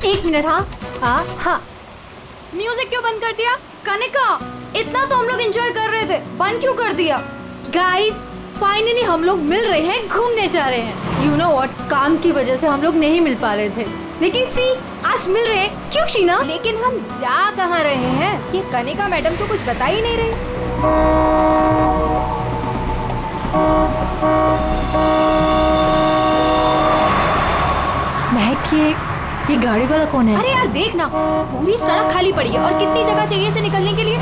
एक मिनट। हाँ हाँ हाँ। म्यूजिक क्यों बंद कर दिया? कनिका, इतना तो हम लोग एंजॉय कर रहे थे, बंद क्यों कर दिया? गाइस, फाइनली हम लोग मिल रहे हैं, घूमने जा रहे हैं। यू नो व्हाट, काम की वजह से हम लोग नहीं मिल पा रहे थे, लेकिन सी आज मिल रहे हैं। क्यों शीना? लेकिन हम जा कहाँ रहे हैं? ये कनिका मैडम तो कुछ बता ही नहीं रही। महक, ये गाड़ी वाला कौन है? अरे यार देख ना, पूरी सड़क खाली पड़ी है और कितनी जगह चाहिए इसे निकलने के लिए।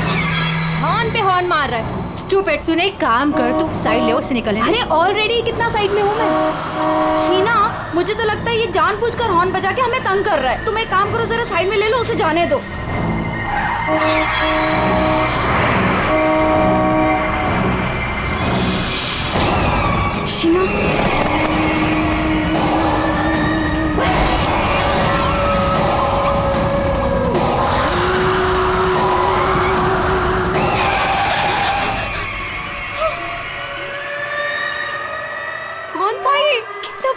हॉर्न पे हॉर्न मार रहा है। स्टूपिड, सुने, काम कर, तू साइड ले और से निकल। अरे ऑलरेडी कितना साइड में हूँ मैं। शीना, मुझे तो लगता है ये जानबूझकर हॉर्न बजा के हमें तंग कर रहा है। तुम एक काम करो, जरा साइड में ले लो, उसे जाने दो। शीना,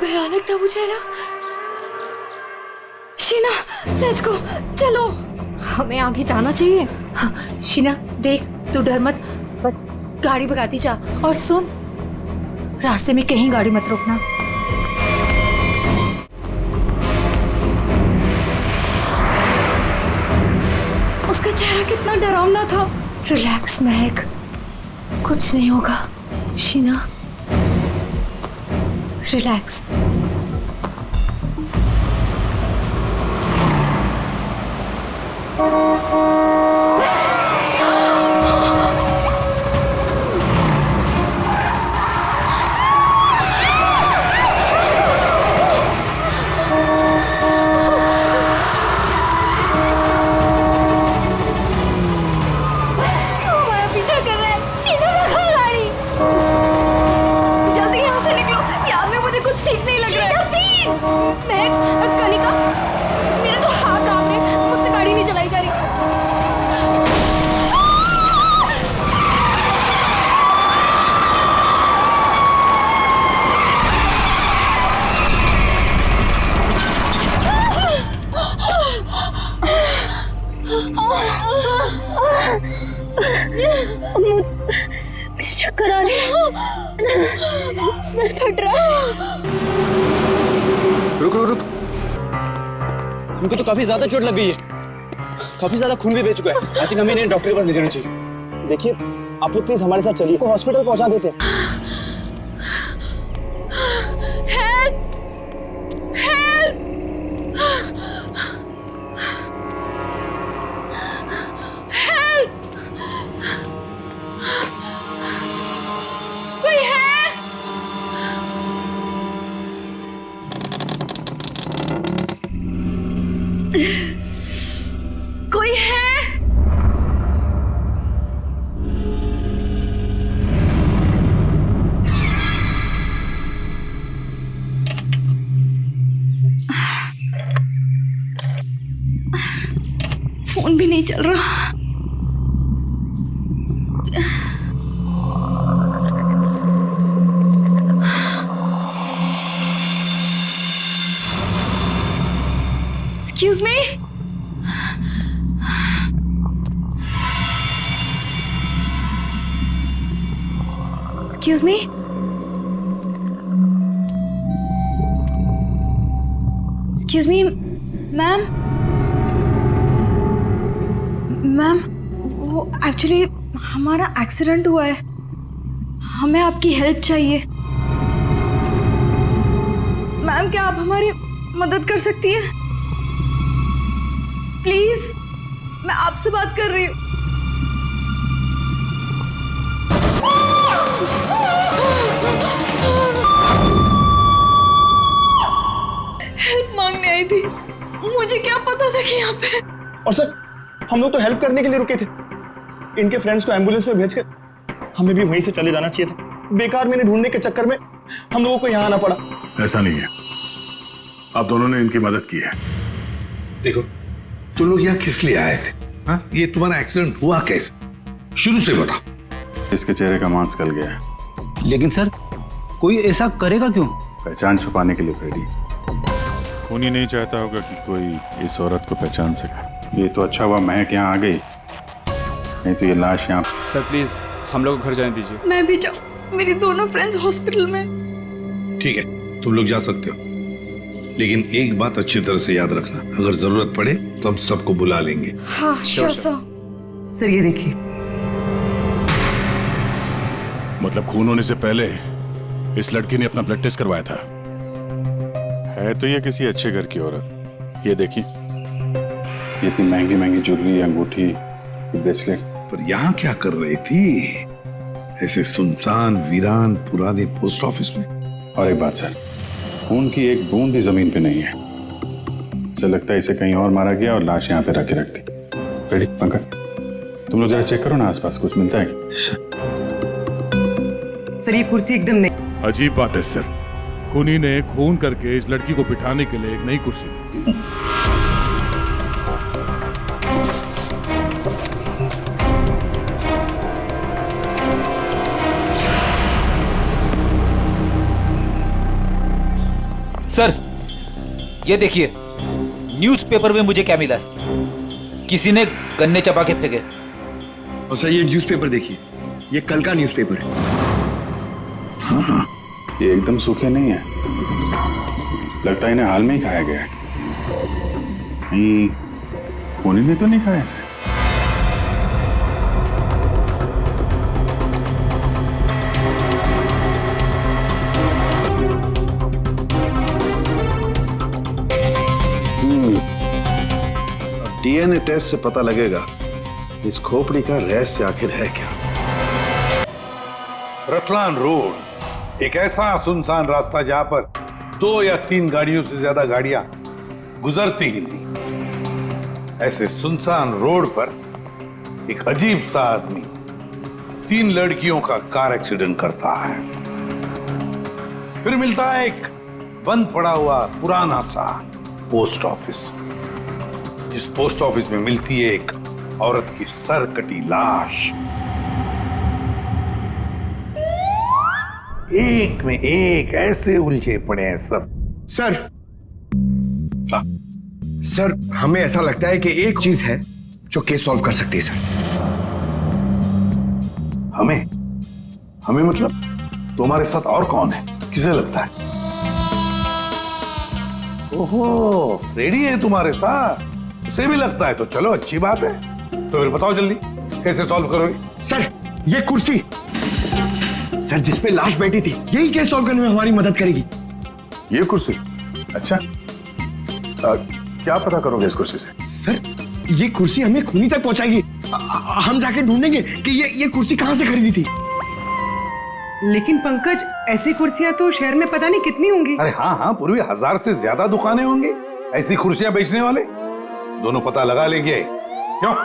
भयानक था वो चेहरा। शीना, लेट्स गो, चलो, हमें आगे जाना चाहिए। हाँ शीना, देख, तू डर मत, बस गाड़ी भगाती जा। और सुन, रास्ते में कहीं गाड़ी मत रोकना। उसका चेहरा कितना डरावना था। रिलैक्स महक, कुछ नहीं होगा। शीना, रिलैक्स। कनिका, मेरे तो हाथ कांप रहे, मुझसे गाड़ी नहीं चलाई जा रही। चक्कर आ रहे, सर फट रहा है। रुक रुक रुक, हमको तो काफी ज्यादा चोट लग गई है, काफी ज्यादा खून भी बह चुका है। आई थिंक हमें इन्हें डॉक्टर के पास ले जाना चाहिए। देखिए, आप लोग प्लीज हमारे साथ चलिए, को हॉस्पिटल पहुंचा देते हैं। कोई है? फोन भी नहीं चल रहा। Excuse me? Excuse me? Excuse me, ma'am? Ma'am, वो एक्चुअली हमारा एक्सीडेंट हुआ है, हमें आपकी हेल्प चाहिए। मैम, क्या आप हमारी मदद कर सकती हैं? प्लीज, मैं आपसे बात कर रही हूँ। हेल्प मांगने आई थी, मुझे क्या पता था कि यहाँ पे। और सर, हम लोग तो हेल्प करने के लिए रुके थे। इनके फ्रेंड्स को एम्बुलेंस में भेजकर हमें भी वहीं से चले जाना चाहिए था। बेकार मैंने ढूंढने के चक्कर में हम लोगों को यहाँ आना पड़ा। ऐसा नहीं है, आप दोनों ने इनकी मदद की है। देखो, तुम लोग यहाँ किस लिए आए थे? हाँ, ये तुम्हारा एक्सीडेंट हुआ कैसे? शुरू से बता। इसके चेहरे का मांस गल गया है। लेकिन सर, कोई ऐसा करेगा क्यों? पहचान छुपाने के लिए, फ्रेडी। खूनी नहीं चाहता होगा कि कोई इस औरत को पहचान सके। ये तो अच्छा हुआ महक यहाँ आ गई, नहीं तो ये लाश यहाँ। सर प्लीज हम लोग घर जाने दीजिए। मैं भी जाऊँ, मेरी दोनों फ्रेंड्स हॉस्पिटल में। ठीक है, तुम लोग जा सकते हो, लेकिन एक बात अच्छी तरह से याद रखना, अगर जरूरत पड़े तो हम सबको बुला लेंगे। हाँ श्योर सर। सर ये देखिए, मतलब खून होने से पहले इस लड़की ने अपना ब्लड टेस्ट करवाया था। है तो ये किसी अच्छे घर की औरत। ये देखिए, ये इतनी महंगी महंगी ज्वेलरी, अंगूठी, ब्रेसलेट। पर यहाँ क्या कर रही थी ऐसे सुनसान वीरान पुराने पोस्ट ऑफिस में? और एक बात सर, खून की एक बूंद भी जमीन पे नहीं है। ऐसा लगता है इसे कहीं और मारा गया और लाश यहाँ पे रख के रख दी। रेडी पंकज, तुम लोग जरा चेक करो ना आसपास कुछ मिलता है। सर ये कुर्सी एकदम नहीं। अजीब बात है सर, खूनी ने खून करके इस लड़की को बिठाने के लिए एक नई कुर्सी दी। सर ये देखिए, न्यूज़पेपर में मुझे क्या मिला है, किसी ने गन्ने चबा के फेंके। और सर ये न्यूज़पेपर देखिए, ये कल का न्यूज़पेपर है। हाँ, ये एकदम सूखे नहीं है, लगता है इन्हें हाल में ही खाया गया है। खूनी ने तो नहीं खाया इसे। डीएनए टेस्ट से पता लगेगा इस खोपड़ी का रहस्य आखिर है क्या। रतलान रोड एक ऐसा सुनसान रास्ता जहां पर 2 या 3 गाड़ियों से ज्यादा गाड़ियां गुजरती ही नहीं। ऐसे सुनसान रोड पर एक अजीब सा आदमी 3 लड़कियों का कार एक्सीडेंट करता है। फिर मिलता है एक बंद पड़ा हुआ पुराना सा पोस्ट ऑफिस, जिस पोस्ट ऑफिस में मिलती है एक औरत की सर कटी लाश। एक में एक ऐसे उलझे पड़े हैं सब। सर हमें ऐसा लगता है कि एक चीज है जो केस सॉल्व कर सकती है सर। हमें मतलब तुम्हारे साथ और कौन है, किसे लगता है? ओहो, फ्रेडी है तुम्हारे साथ, उसे भी लगता है तो चलो अच्छी बात है। तो फिर बताओ जल्दी कैसे सॉल्व करोगे? सर ये कुर्सी सर जिसपे लाश बैठी थी, यही केस सॉल्व करने में हमारी मदद करेगी। ये कुर्सी? अच्छा, क्या पता करोगे इस कुर्सी से? सर ये कुर्सी हमें खूनी तक पहुंचाएगी। हम जाके ढूंढेंगे कि ये कुर्सी कहां से खरीदी थी। लेकिन पंकज, ऐसी कुर्सियां तो शहर में पता नहीं कितनी होंगी। अरे हाँ, पूर्वी 1000 से ज्यादा दुकानें होंगी ऐसी कुर्सियां बेचने वाले। दोनों पता लगा लेंगे, क्यों?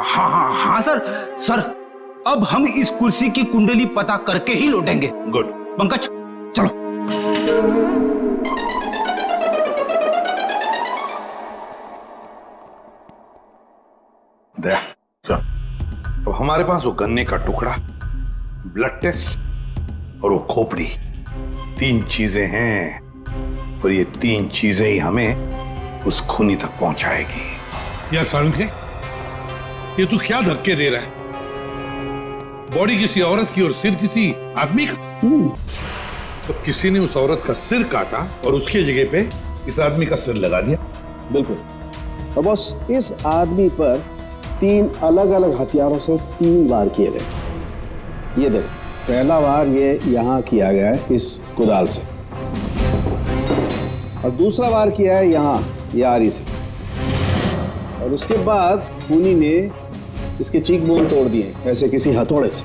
हाँ सर अब हम इस कुर्सी की कुंडली पता करके ही लौटेंगे। गुड पंकज चलो। दया चल। अब हमारे पास वो गन्ने का टुकड़ा, ब्लड टेस्ट और वो खोपड़ी, 3 चीजें हैं, और ये 3 चीजें ही हमें उस खूनी तक पहुंचाएगी। यार सारुंखे, ये तू क्या धक्के दे रहा है? बॉडी किसी औरत की और सिर किसी आदमी का। तो किसी ने उस औरत का सिर काटा और उसके जगह पे इस आदमी का सिर लगा दिया। बिल्कुल। और बस इस आदमी पर 3 अलग अलग हथियारों से 3 वार किए गए। ये देखो, पहला वार ये यहाँ किया गया है इस कुदाल से, और दूसरा वार किया है यहाँ ये आरी से, और उसके बाद खूनी ने इसके चीक बोन तोड़ दिए ऐसे किसी हथौड़े से।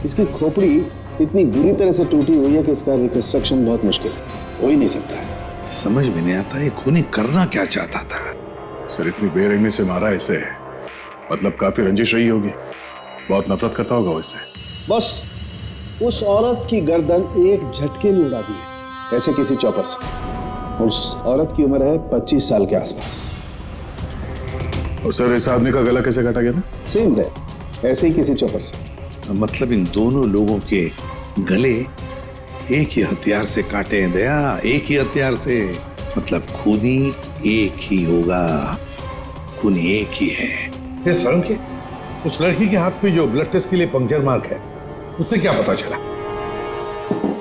इसकी खोपड़ी इतनी बुरी तरह से टूटी हुई है कि इसका रिकंस्ट्रक्शन बहुत मुश्किल है, हो ही नहीं सकता है। समझ में नहीं आता ये खूनी करना क्या चाहता था। सर इतनी बेरहमी से मारा इसे, मतलब काफी रंजिश रही होगी, बहुत नफरत करता होगा वैसे। बस उस औरत की गर्दन एक झटके में उड़ा दी है ऐसे किसी चौपर से। उस औरत की उम्र है 25 साल के आसपास। और सर इस आदमी का गला कैसे काटा गया था? सेम है, ऐसे ही किसी चौपर से। मतलब इन दोनों लोगों के गले एक ही हथियार से काटे हैं दया, एक ही हथियार से। मतलब खूनी एक ही होगा, खूनी एक ही है। ये सर के उस लड़की के हाथ पे जो ब्लड टेस्ट के लिए पंक्चर मार्क है, उससे क्या पता चला?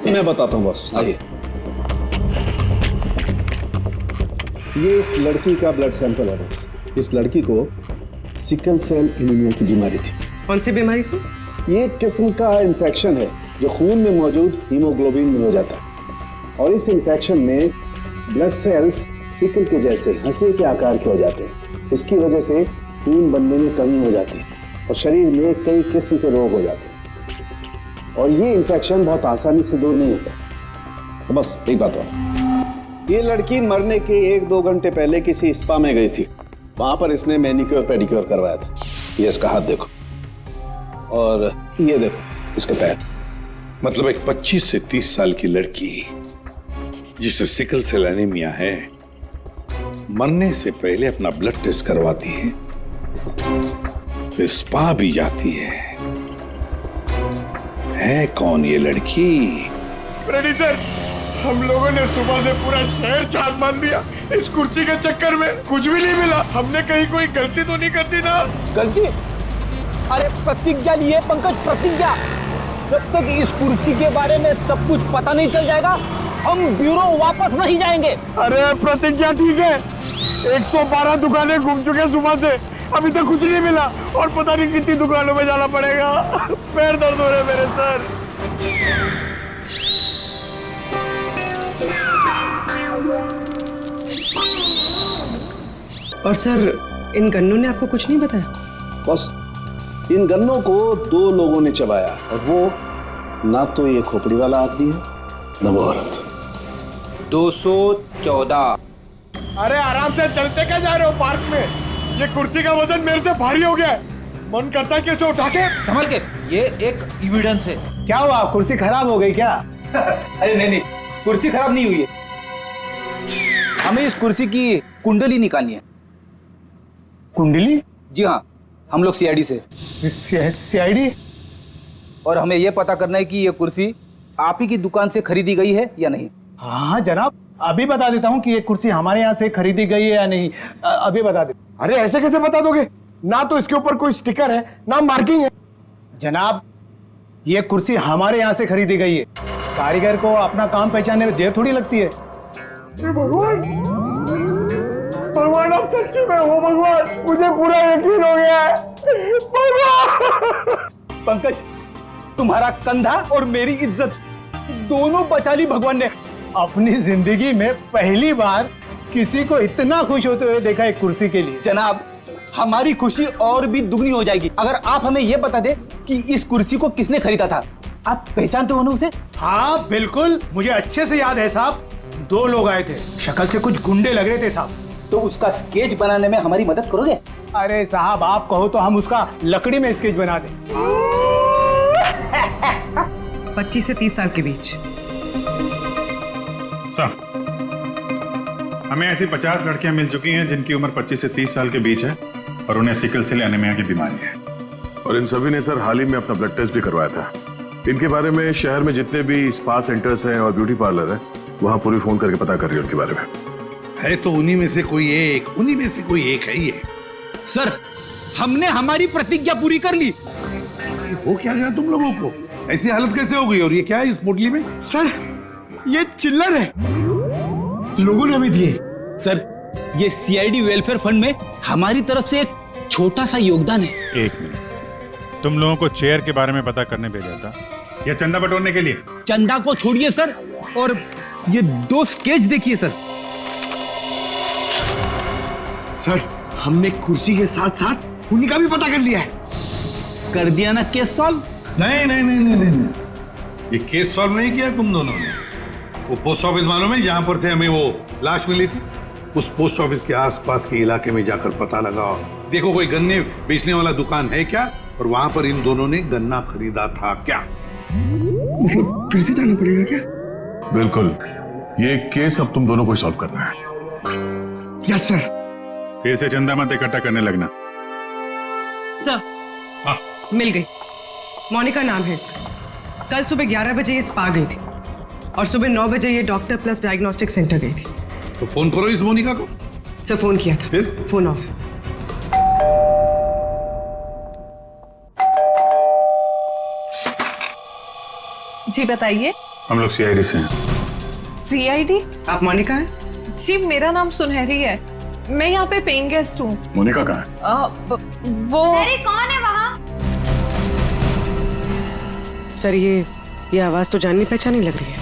मैं बताता हूँ बॉस, आइए। ये इस लड़की का ब्लड सैंपल है बॉस। इस लड़की को सिकल सेल एनीमिया की बीमारी थी। कौन सी बीमारी से? ये एक किस्म का इन्फेक्शन है जो खून में मौजूद हीमोग्लोबिन में हो जाता है, और इस इन्फेक्शन में ब्लड सेल्स सिकल के जैसे हंसे के आकार के हो जाते हैं। इसकी वजह से खून बनने में कमी हो जाती है और शरीर में कई किस्म के रोग हो जाते हैं, और ये इन्फेक्शन बहुत आसानी से दूर नहीं होता। तो बस एक बात और, ये लड़की मरने के 1-2 घंटे पहले किसी स्पा में गई थी। वहां पर इसने मैनिक्योर पेडिक्योर करवाया था। ये इसका हाथ देखो, और ये देखो इसके पैर। मतलब एक 25 से 30 साल की लड़की जिसे सिकल सेल एनीमिया है, मरने से पहले अपना ब्लड टेस्ट करवाती है, फिर स्पा भी जाती है कौन ये लड़की? रेडी सर, हम लोगों ने सुबह से पूरा शहर छान मान दिया। इस कुर्सी के चक्कर में कुछ भी नहीं मिला। हमने कहीं कोई गलती तो नहीं कर दी ना? गलती? अरे प्रतिज्ञा लिए पंकज, प्रतिज्ञा। जब तक इस कुर्सी के बारे में सब कुछ पता नहीं चल जाएगा, हम ब्यूरो वापस नहीं जाएंगे। अरे प्रतिज्ञा ठीक है, 112 दुकानें घूम चुके सुबह से, अभी तक कुछ नहीं मिला, और पता नहीं कितनी दुकानों में जाना पड़ेगा। पैर दर्द हो रहे मेरे सर। और सर, इन गन्नों ने आपको कुछ नहीं बताया? बस इन गन्नों को 2 लोगों ने चबाया, और वो ना तो ये खोपड़ी वाला आदमी है, ना वो औरत। 214। अरे आराम से चलते क्या जा रहे हो पार्क में? ये कुर्सी का वजन मेरे से भारी हो गया है। मन करता है कि इसे उठा के संभल के, ये एक एविडेंस है। क्या हुआ, कुर्सी खराब हो गई क्या? अरे नहीं, कुर्सी खराब नहीं हुई है। हमें इस कुर्सी की कुंडली निकालनी है। कुंडली? जी हाँ, हम लोग सीआईडी से। सीआईडी? और हमें यह पता करना है कि ये कुर्सी आप ही की दुकान से खरीदी गई है या नहीं। हाँ जनाब, अभी बता देता हूँ कि ये कुर्सी हमारे यहाँ से खरीदी गई है या नहीं। अभी बता दे। अरे ऐसे कैसे बता दोगे? ना तो इसके ऊपर कोई स्टिकर है, ना मार्किंग है। जनाब, ये कुर्सी हमारे यहाँ से खरीदी गई है। कारीगर को अपना काम पहचानने में देर थोड़ी लगती है। भगवान, भगवान आप सच्ची में हो भगवान, मुझे पूरा यकीन हो गया है। भगवान! पंकज, तुम्हारा कंधा और मेरी इज्जत दोनों बचा ली भगवान ने। अपनी जिंदगी में पहली बार किसी को इतना खुश होते हुए देखा एक कुर्सी के लिए। जनाब, हमारी खुशी और भी दुगनी हो जाएगी अगर आप हमें यह बता दे कि इस कुर्सी को किसने खरीदा था। आप पहचानते हो ना उसे? हाँ बिल्कुल, मुझे अच्छे से याद है साहब। 2 लोग आए थे, शक्ल से कुछ गुंडे लग रहे थे साहब। तो उसका स्केच बनाने में हमारी मदद करोगे? अरे साहब, आप कहो तो हम उसका लकड़ी में स्केच बना दें। 25 से 30 साल के बीच। साहब, हमें ऐसी 50 लड़कियां मिल चुकी हैं जिनकी उम्र 25 से 30 साल के बीच है, और उन्हें सिकल सेल एनीमिया की बीमारी है। और इन सभी ने सर हाल ही में अपना ब्लड टेस्ट भी करवाया था। इनके बारे में शहर में जितने भी स्पा सेंटर्स हैं और ब्यूटी पार्लर है, वहां पूरी फोन करके पता कर रही है उनके बारे में। है तो उन्हीं में से कोई एक, उन्हीं में से कोई एक है ये। सर, हमने हमारी प्रतिज्ञा पूरी कर ली। वो क्या गया तुम लोगों को? ऐसी हालत कैसे हो गई? और ये क्या है इस पोटली में? सर, ये चिल्लर है, लोगों ने हमें दिए। सर, ये सीआईडी वेलफेयर फंड में हमारी तरफ से एक छोटा सा योगदान है। 1 मिनट, तुम लोगों को चेयर के बारे में पता करने भेजा था या चंदा बटोरने के लिए? चंदा को छोड़िए सर, और ये 2 स्केच देखिए सर। सर, हमने कुर्सी के साथ साथ उन्हीं का भी पता कर लिया है। कर दिया ना केस सॉल्व? नहीं नहीं नहीं नहीं नहीं, ये केस सॉल्व नहीं किया तुम दोनों ने। वो पोस्ट ऑफिस मालूम है जहां पर से हमें वो लाश मिली थी? उस पोस्ट ऑफिस के आसपास के इलाके में जाकर पता लगाओ, देखो कोई गन्ने बेचने वाला दुकान है क्या, और वहां पर इन दोनों ने गन्ना खरीदा था क्या? मतलब फिर से जाना पड़ेगा क्या? बिल्कुल, ये केस अब तुम दोनों को सॉल्व करना है। Yes sir. फिर से चंदा मत इकट्ठा करने लगना। सर, मिल गई। मोनिका नाम है इसका। कल सुबह 11 बजे ये स्पा गई थी, और सुबह 9 बजे ये डॉक्टर प्लस डायग्नोस्टिक सेंटर गई थी। तो फोन करो इस मोनिका को। सर फोन किया था, फिर फोन ऑफ। जी बताइए। हम लोग सीआईडी से हैं। सीआईडी? आप मोनिका हैं? जी मेरा नाम सुनहरी है, मैं यहाँ पे पेइंग गेस्ट हूँ। मोनिका कहाँ है? वो कौन है वहाँ? सर ये आवाज तो जाननी पहचानी लग रही है।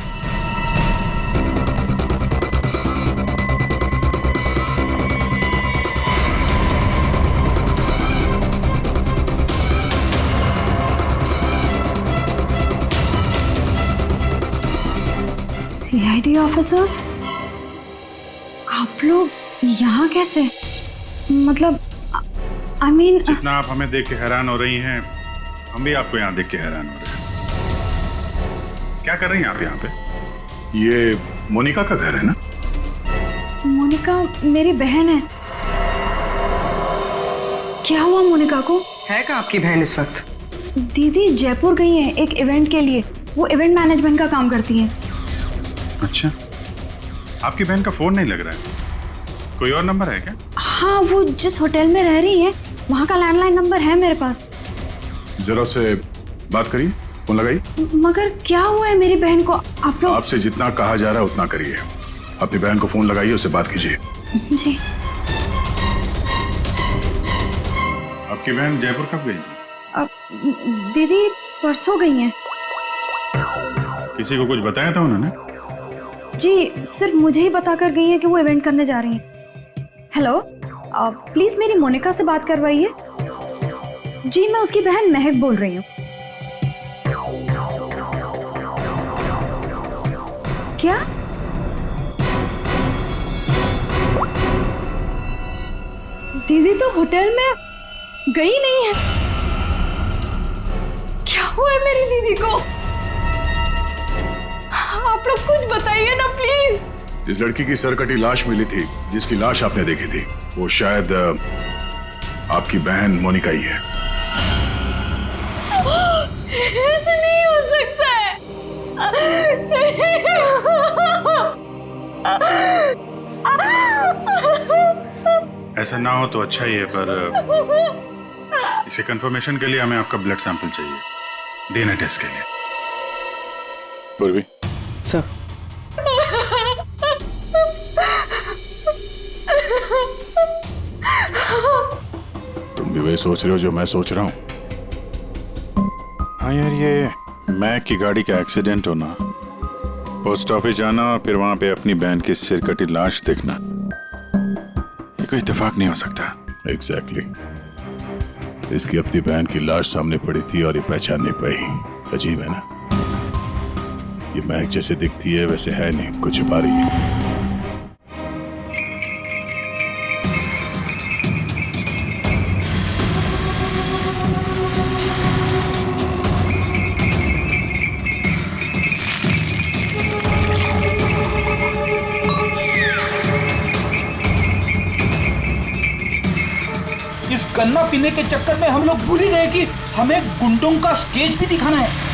सीआईडी ऑफिसर्स, आप लोग यहाँ कैसे? मतलब आई मीन जितना आप हमें देख के हैरान हो रही हैं, हम भी आपको यहाँ देख के हैरान हो रहे हैं। क्या कर रही हैं आप यहाँ पे? ये मोनिका का घर है ना? मोनिका मेरी बहन है। क्या हुआ मोनिका को? है कहाँ आपकी बहन इस वक्त? दीदी जयपुर गई हैं एक इवेंट के लिए, वो इवेंट मैनेजमेंट का काम करती हैं। अच्छा, आपकी बहन का फोन नहीं लग रहा है, कोई और नंबर है क्या? हाँ, वो जिस होटल में रह रही है वहाँ का लैंडलाइन नंबर है मेरे पास। जरा से बात करिए, फोन लगाइए। मगर क्या हुआ है मेरी बहन को? आप लोग आपसे जितना कहा जा रहा है उतना करिए। अपनी बहन को फोन लगाइए, उससे बात कीजिए। जी। आपकी बहन जयपुर कब गई? दीदी परसों गई हैं। किसी को कुछ बताया था उन्होंने? जी सिर्फ मुझे ही बताकर गई हैं कि वो इवेंट करने जा रही हैं। हेलो, प्लीज मेरी मोनिका से बात करवाइए। जी मैं उसकी बहन महक बोल रही हूँ। क्या? दीदी तो होटल में गई नहीं है। क्या हुआ है मेरी दीदी को? आप लोग कुछ बताइए ना प्लीज। जिस लड़की की सरकटी लाश मिली थी, जिसकी लाश आपने देखी थी, वो शायद आपकी बहन मोनिका ही है। ऐसा नहीं हो सकता है। ऐसा ना हो तो अच्छा ही है, पर इसे कंफर्मेशन के लिए हमें आपका ब्लड सैंपल चाहिए डीएनए टेस्ट के लिए। पूर्वी सर। तुम भी वही सोच रहे हो जो मैं सोच रहा हूँ? हाँ यार, ये मैक की गाड़ी का एक्सीडेंट होना, पोस्ट ऑफिस जाना और फिर वहां पे अपनी बहन की सिरकटी लाश देखना, ये कोई इत्तेफाक नहीं हो सकता। एग्जैक्टली। इसकी अपनी बहन की लाश सामने पड़ी थी और ये पहचान नहीं पाई। अजीब है ना? ये महक जैसे दिखती है वैसे है नहीं, कुछ छुपा रही है। इस गन्ना पीने के चक्कर में हम लोग भूल ही गए कि हमें गुंडों का स्केच भी दिखाना है।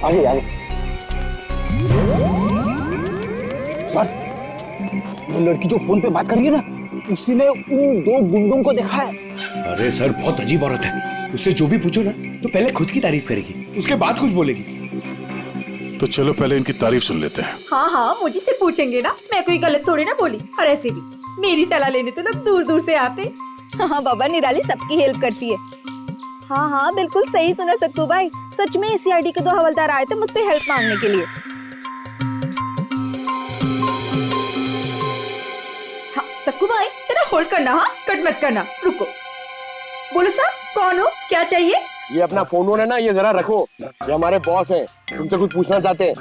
आगे आगे। सर, वो लड़की जो फोन पे बात कर रही है ना, उसी ने उन दो गुंडों को देखा है। अरे सर, बहुत अजीब औरत है। उससे जो भी पूछो ना तो पहले खुद की तारीफ करेगी, उसके बाद कुछ बोलेगी। तो चलो पहले इनकी तारीफ सुन लेते हैं। हाँ हाँ, मुझे से पूछेंगे ना, मैं कोई गलत थोड़ी ना बोली। और ऐसे भी मेरी सलाह लेने तो लोग दूर दूर से आते। हाँ बाबा, निराली सबकी हेल्प करती है। हाँ हाँ बिल्कुल सही सुना सक्कू भाई। सच में सीआईडी के 2 हवलदार आए थे मुझसे हेल्प मांगने के लिए। हाँ सक्कू भाई, जरा होल्ड करना, हाँ कट मत करना, रुको। बोलो साहब, कौन हो, क्या चाहिए? ये अपना फोन है ना, ये जरा रखो, ये हमारे बॉस हैं, तुमसे कुछ पूछना चाहते हैं।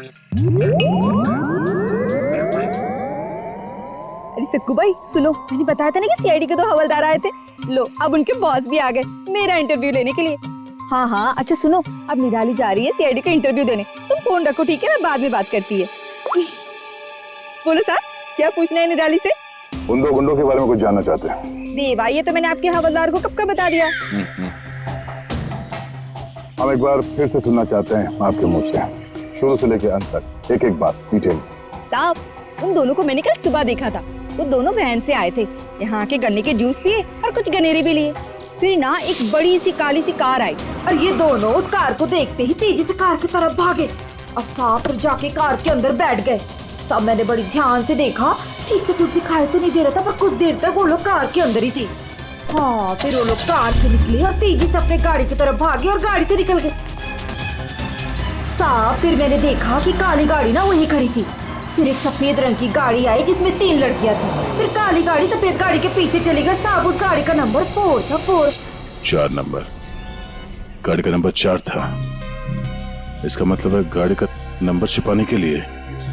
अरे सक्कू भाई सुनो, मैंने बताया था ना कि सीआईडी के 2 हवलदार आए थे। लो अब उनके बॉस भी आ गए मेरा इंटरव्यू लेने के लिए। हाँ हाँ अच्छा सुनो, अब निराली जा रही है सीआईडी का इंटरव्यू देने। तुम फोन रखो ठीक है, मैं बाद में बात करती है। बोलो साहब, क्या पूछना है निराली से? उन दो गुंडों के बारे में कुछ जानना चाहते हैं। देवा, ये तो मैंने आपके हवलदार को कब का बता दिया। हम एक बार फिर से सुनना चाहते हैं आपके मुंह से, शुरू से लेकर अंत तक एक एक बात डिटेल। साहब, उन दोनों को मैंने कल सुबह देखा था। वो दोनों बहन से आए थे, यहाँ के गन्ने के जूस पिए और कुछ गनेरे भी लिए। फिर ना एक बड़ी सी काली सी कार आई और ये दोनों उस कार को देखते ही तेजी से कार की तरफ भागे और साफ जाके कार के अंदर बैठ गए। तब मैंने बड़ी ध्यान से देखा, ठीक से कुछ दिखाई तो नहीं दे रहा था, पर कुछ देर तक वो लोग कार के अंदर ही थे। हाँ, फिर वो लोग कार से निकले और तेजी से अपने गाड़ी की तरफ भागे और गाड़ी से निकल गए। साहब, फिर मैंने देखा कि काली गाड़ी ना वहीं खड़ी थी। फिर एक सफेद रंग की गाड़ी आई जिसमें 3 लड़कियां थी। फिर काली गाड़ी सफेद गाड़ी के पीछे चली गई। साहब, उस गाड़ी का नंबर 4 था। 4 नंबर, गाड़ी का नंबर 4 था। इसका मतलब है गाड़ी का नंबर छुपाने के लिए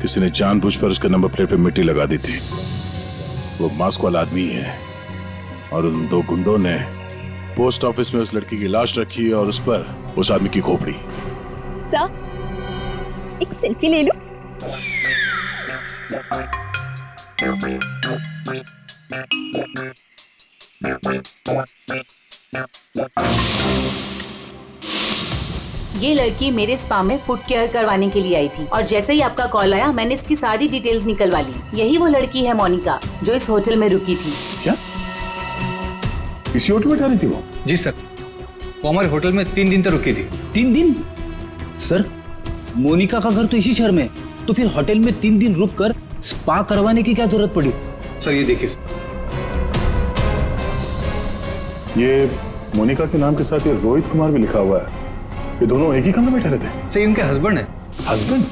किसी ने जानबूझकर उसके नंबर प्लेट पे मिट्टी लगा दी थी। वो मास्क वाला आदमी है और उन दो गुंडों ने पोस्ट ऑफिस में उस लड़की की लाश रखी और उस पर उस आदमी की खोपड़ी। सर, एक सेल्फी ले लो। ये लड़की मेरे स्पा में फुट केयर करवाने के लिए आई थी और जैसे ही आपका कॉल आया मैंने इसकी सारी डिटेल्स निकलवा ली। यही वो लड़की है मोनिका जो इस होटल में रुकी थी। क्या इसी होटल में ठहरी थी वो? जी सर, वो हमारे होटल में 3 दिन तक रुकी थी। 3 दिन? सर, मोनिका का घर तो इसी शहर में, तो फिर होटल में 3 दिन रुककर स्पा करवाने की क्या जरूरत पड़ी? सर ये देखिए, ये मोनिका के नाम के साथ ये रोहित कुमार भी लिखा हुआ है। ये दोनों एक ही कमरे में ठहरे थे? सर इनके हस्बैंड है। हस्बैंड?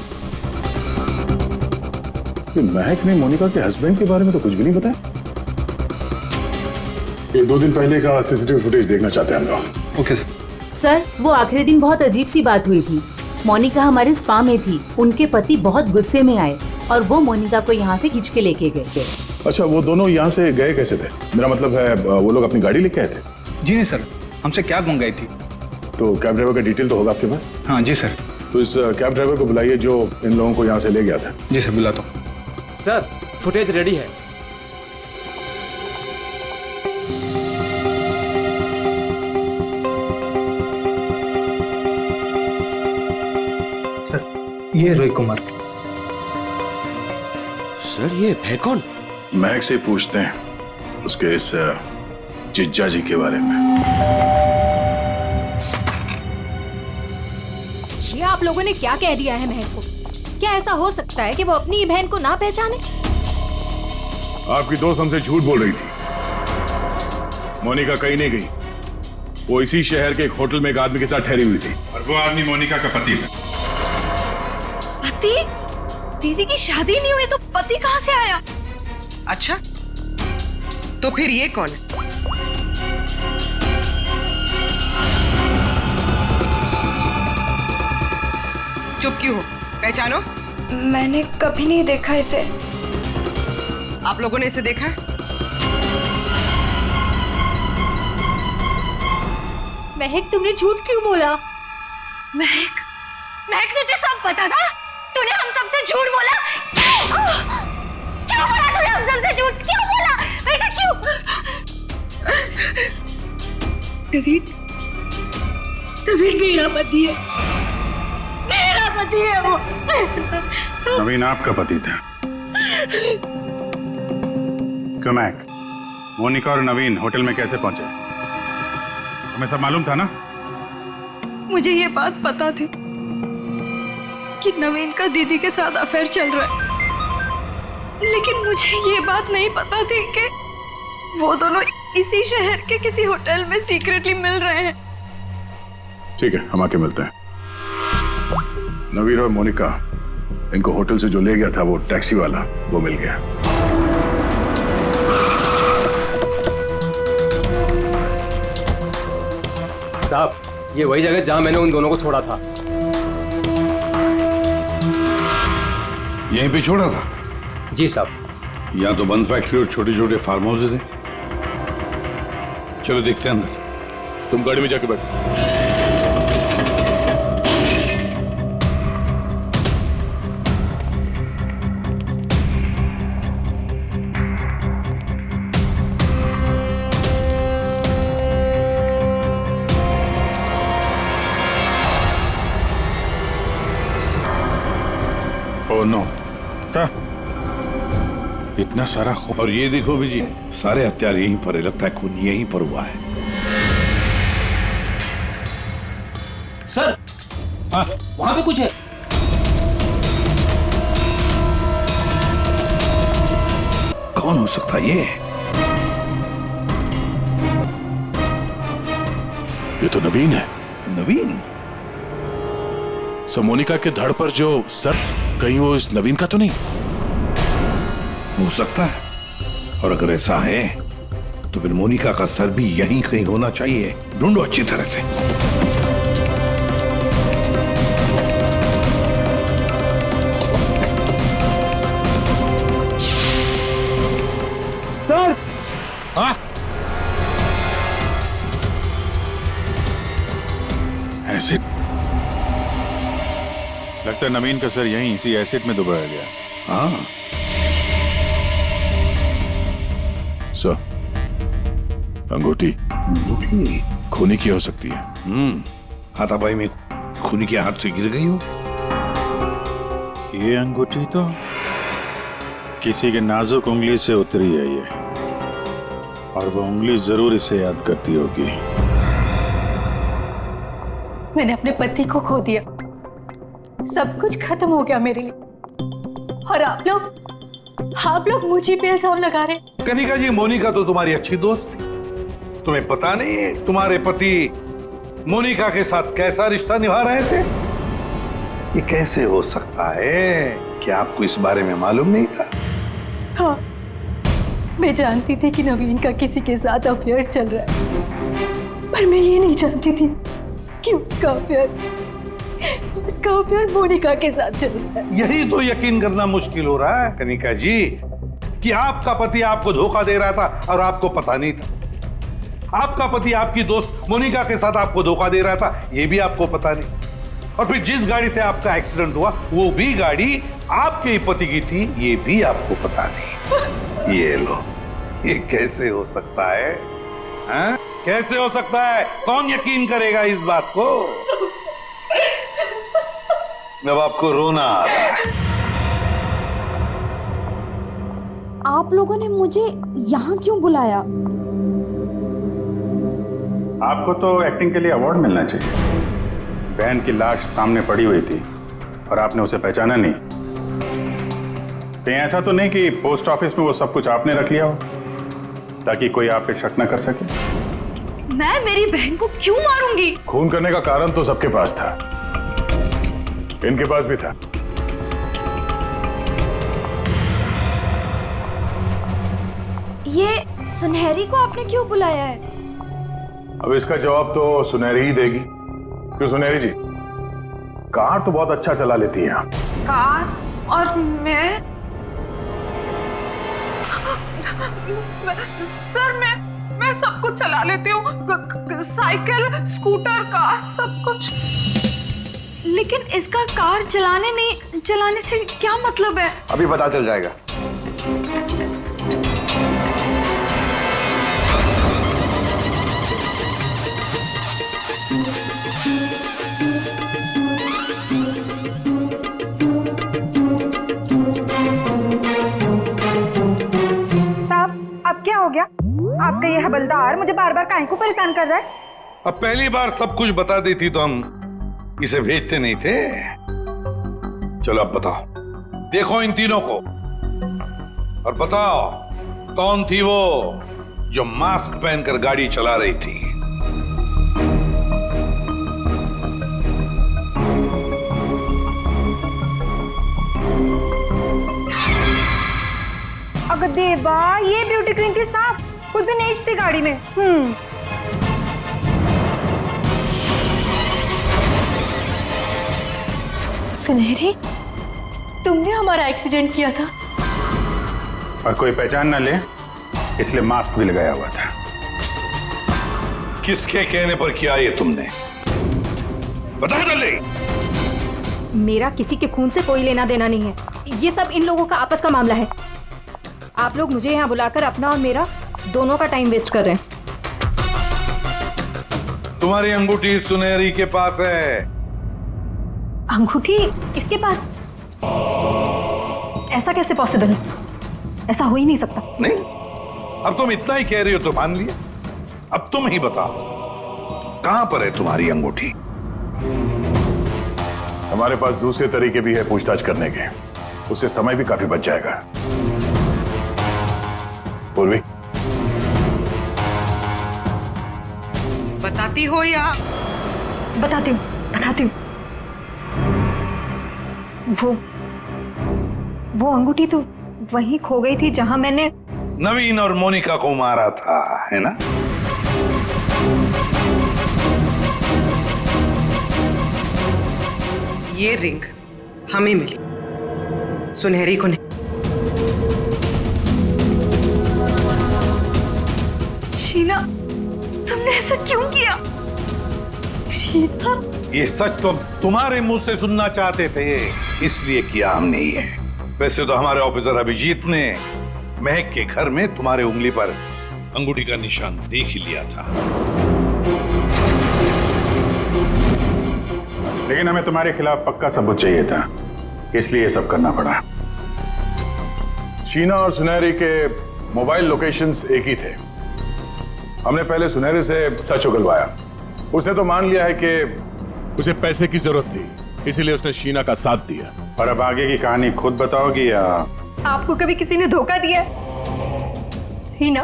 ये महक ने मोनिका के हस्बैंड के बारे में तो कुछ भी नहीं बताया। ये 2 दिन पहले का सीसीटीवी फुटेज देखना चाहते हैं हम लोग। Okay sir. सर, वो आखिरी दिन बहुत अजीब सी बात हुई थी। मोनिका हमारे स्पा में थी, उनके पति बहुत गुस्से में आए और वो मोनिका को यहाँ से खींच के लेके गए थे। अच्छा, वो दोनों यहाँ से गए कैसे थे? मेरा मतलब है वो लोग अपनी गाड़ी लेके आए थे? जी नहीं सर, हमसे कैब मंगाई थी। तो कैब ड्राइवर का डिटेल तो होगा आपके पास? हाँ जी सर। तो इस कैब ड्राइवर को बुलाइए जो इन लोगों को यहाँ से ले गया था। जी सर, बुलाता हूँ। सर, फुटेज रेडी है। सर, ये रोहित कुमार। सर, ये है कौन? महक से पूछते हैं उसके इस जिज्जा जी के बारे में। ये आप लोगों ने क्या कह दिया है महक को? क्या ऐसा हो सकता है कि वो अपनी बहन को ना पहचाने? आपकी दोस्त हमसे झूठ बोल रही थी। मोनिका कहीं नहीं गई, वो इसी शहर के एक होटल में एक आदमी के साथ ठहरी हुई थी और वो आदमी मोनिका का पति है। पति? दीदी की शादी नहीं हुई तो पति कहाँ से आया? अच्छा, तो फिर ये कौन है? चुप क्यों हो? पहचानो। मैंने कभी नहीं देखा इसे। आप लोगों ने इसे देखा है? महक, तुमने झूठ क्यों बोला? महक, महक तुझे सब पता था? तूने हम सबसे झूठ बोला? क्यों बोला तूने हम सबसे झूठ? क्यों बोला? बेटा क्यों? नवीन, नवीन मेरा पति है, मेरा पति है वो। नवीन आपका पति था? क्यों महक, मोनिका और नवीन होटल में कैसे पहुंचे? तुम्हें सब मालूम था ना? मुझे ये बात पता थी कि नवीन का दीदी के साथ अफेयर चल रहा है, लेकिन मुझे ये बात नहीं पता थी कि वो दोनों इसी शहर के किसी होटल में सीक्रेटली मिल रहे हैं। ठीक है, हम आके मिलते हैं। नवीन और मोनिका, इनको होटल से जो ले गया था वो टैक्सी वाला, वो मिल गया। साहब, ये वही जगह जहां मैंने उन दोनों को छोड़ा था। यहीं पे छोड़ा था? जी साहब। यहाँ तो बंद फैक्ट्री और छोटे छोटे फार्म हाउसेज हैं। चलो देखते हैं अंदर। तुम गाड़ी में जाके बैठो। इतना सारा और ये देखो भी जी, सारे हथियार यहीं पर है, लगता है खून यहीं पर हुआ है। सर वहां पे कुछ है। कौन हो सकता है ये तो नवीन है। नवीन? मोनिका के धड़ पर जो सर, कहीं वो इस नवीन का तो नहीं? हो सकता है, और अगर ऐसा है तो फिर मोनिका का सर भी यहीं कहीं होना चाहिए। ढूंढो अच्छी तरह से। सर हाँ? एसिड, लगता है नवीन का सर यहीं इसी एसिड में दबाया गया। हाँ सर, अंगूठी खूनी की हो सकती है। हाथापाई में खूनी के हाथ से गिर गई हो। ये अंगूठी तो किसी के नाजुक उंगली से उतरी है ये, और वो उंगली जरूर इसे याद करती होगी। मैंने अपने पति को खो दिया, सब कुछ खत्म हो गया मेरे लिए, और आप लोग मुझे पे इल्जाम लगा रहे। कनिका जी, मोनिका तो तुम्हारी अच्छी दोस्त थी, तुम्हें पता नहीं है तुम्हारे पति मोनिका के साथ कैसा रिश्ता निभा रहे थे? ये कैसे हो सकता है? क्या आपको इस बारे में मालूम नहीं था? हाँ, मैं जानती थी कि नवीन का किसी के साथ अफेयर चल रहा है, पर मैं ये नहीं जानती थी कि उसका अफेयर मोनिका के साथ चल रहा है। यही तो यकीन करना मुश्किल हो रहा है कनिका जी, कि आपका पति आपको धोखा दे रहा था और आपको पता नहीं था। आपका पति आपकी दोस्त मोनिका के साथ आपको धोखा दे रहा था, ये भी आपको पता नहीं। और फिर जिस गाड़ी से आपका एक्सीडेंट हुआ वो भी गाड़ी आपके ही पति की थी, ये भी आपको पता नहीं। ये लो, ये कैसे हो सकता है? हाँ? कैसे हो सकता है? कौन यकीन करेगा इस बात को? जब आपको रोना आ रहा है। आप लोगों ने मुझे यहाँ क्यों बुलाया? आपको तो एक्टिंग के लिए अवार्ड मिलना चाहिए। बहन की लाश सामने पड़ी हुई थी और आपने उसे पहचाना नहीं। कहीं ऐसा तो नहीं कि पोस्ट ऑफिस में वो सब कुछ आपने रख लिया हो ताकि कोई आप पे शक न कर सके? मैं मेरी बहन को क्यों मारूंगी? खून करने का कारण तो सबके पास था, इनके पास भी था। ये सुनहरी को आपने क्यों बुलाया है? अब इसका जवाब तो सुनहरी ही देगी। क्यों सुनहरी जी, कार तो बहुत अच्छा चला लेती हैं आप। कार? और मैं? सर मैं सब कुछ चला लेती हूँ, साइकिल, स्कूटर, कार, सब कुछ। लेकिन इसका कार चलाने से क्या मतलब है? अभी पता चल जाएगा। साहब, अब क्या हो गया? आपका ये हवलदार मुझे बार बार काहे को परेशान कर रहा है? अब पहली बार सब कुछ बता देती तो हम इसे भेजते नहीं थे। चलो अब बताओ, देखो इन तीनों को और बताओ कौन थी वो जो मास्क पहनकर गाड़ी चला रही थी? अगर देवा, ये ब्यूटी क्वीन थी साहब, उस दिन एज थी गाड़ी में। सुनहरी, तुमने हमारा एक्सीडेंट किया था और कोई पहचान ना ले इसलिए मास्क भी लगाया हुआ था। किसके कहने पर किया ये तुमने? बता जल्दी। मेरा किसी के खून से कोई लेना देना नहीं है, ये सब इन लोगों का आपस का मामला है। आप लोग मुझे यहाँ बुलाकर अपना और मेरा दोनों का टाइम वेस्ट कर रहे हैं। तुम्हारी अंगूठी सुनहरी के पास है। अंगूठी इसके पास? ऐसा कैसे पॉसिबल है? ऐसा हो ही नहीं सकता। नहीं, अब तुम इतना ही कह रही हो तो मान लिया। अब तुम ही बताओ, कहां पर है तुम्हारी अंगूठी? हमारे पास दूसरे तरीके भी है पूछताछ करने के, उससे समय भी काफी बच जाएगा। पूर्वी, बताती हो या? बताती हूँ, बताती हूँ। वो अंगूठी तो वहीं खो गई थी जहां मैंने नवीन और मोनिका को मारा था, है ना? ये रिंग हमें मिली, सुनहरी को नहीं। शीना, तुमने ऐसा क्यों किया? शीना, ये सच तो तुम्हारे मुंह से सुनना चाहते थे, इसलिए किया हमने ये। वैसे तो हमारे ऑफिसर अभिजीत ने महक के घर में तुम्हारे उंगली पर अंगूठी का निशान देख ही लिया था। लेकिन हमें तुम्हारे खिलाफ पक्का सबूत चाहिए था, इसलिए ये सब करना पड़ा। शीना और सुनहरी के मोबाइल लोकेशंस एक ही थे। हमने पहले सुनहरी से सच उगलवाया। उसने तो मान लिया है कि उसे पैसे की जरूरत थी, इसीलिए उसने शीना का साथ दिया। और अब आगे की कहानी खुद बताओगी या? आपको कभी किसी ने धोखा दिया ही ना,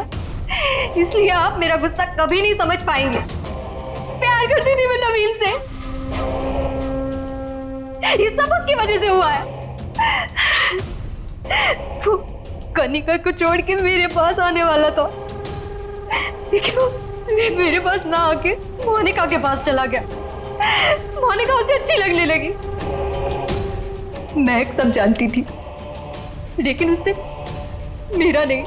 इसलिए आप मेरा गुस्सा कभी नहीं समझ पाएंगे। प्यार करती थी मैं नवीन से, ये सब उसकी वजह से हुआ है। वो कनिका को छोड़ के मेरे पास आने वाला था, लेकिन वो मेरे पास ना आके मोनिका के पास चला गया। मोनिका उसे अच्छी लगने लगी। मैं सब जानती थी, लेकिन उसने मेरा नहीं,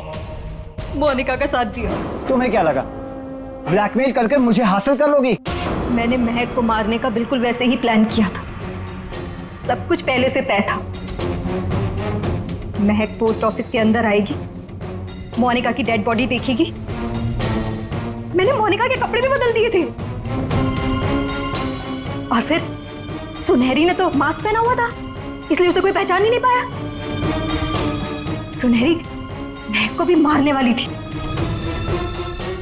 मोनिका का साथ दिया। तुम्हें क्या लगा ब्लैकमेल करके मुझे हासिल कर लोगी? मैंने महक को मारने का बिल्कुल वैसे ही प्लान किया था। सब कुछ पहले से तय था। महक पोस्ट ऑफिस के अंदर आएगी, मोनिका की डेड बॉडी देखेगी। मैंने मोनिका के कपड़े भी बदल दिए थे, और फिर सुनहरी ने तो मास्क पहना हुआ था, इसलिए उसे कोई पहचान ही नहीं पाया। सुनहरी महक को भी मारने वाली थी,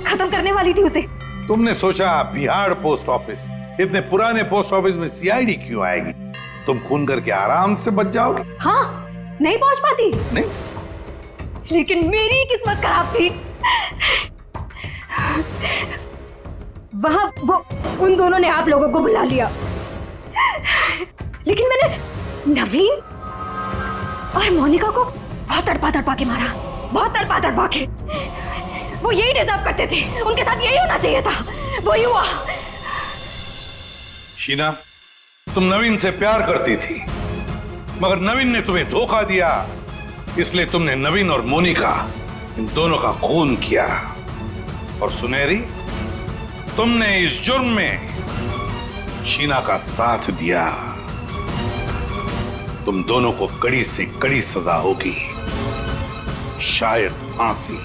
खत्म करने वाली थी उसे। तुमने सोचा बिहार पोस्ट ऑफिस, इतने पुराने पोस्ट ऑफिस में सीआईडी क्यों आएगी? तुम खून करके आराम से बच जाओगे। हाँ, नहीं पहुंच पाती। नहीं, लेकिन मेरी किस्मत खराब थी। वहां वो उन दोनों ने आप लोगों को बुला लिया, लेकिन मैंने नवीन और मोनिका को बहुत तड़पा के मारा, बहुत तड़पा के। वो यही डिजर्व करते थे, उनके साथ यही होना चाहिए था, वही हुआ। शीना, तुम नवीन से प्यार करती थी, मगर नवीन ने तुम्हें धोखा दिया, इसलिए तुमने नवीन और मोनिका इन दोनों का खून किया। और सुनहरी, तुमने इस जुर्म में शीना का साथ दिया। तुम दोनों को कड़ी से कड़ी सजा होगी, शायद फांसी।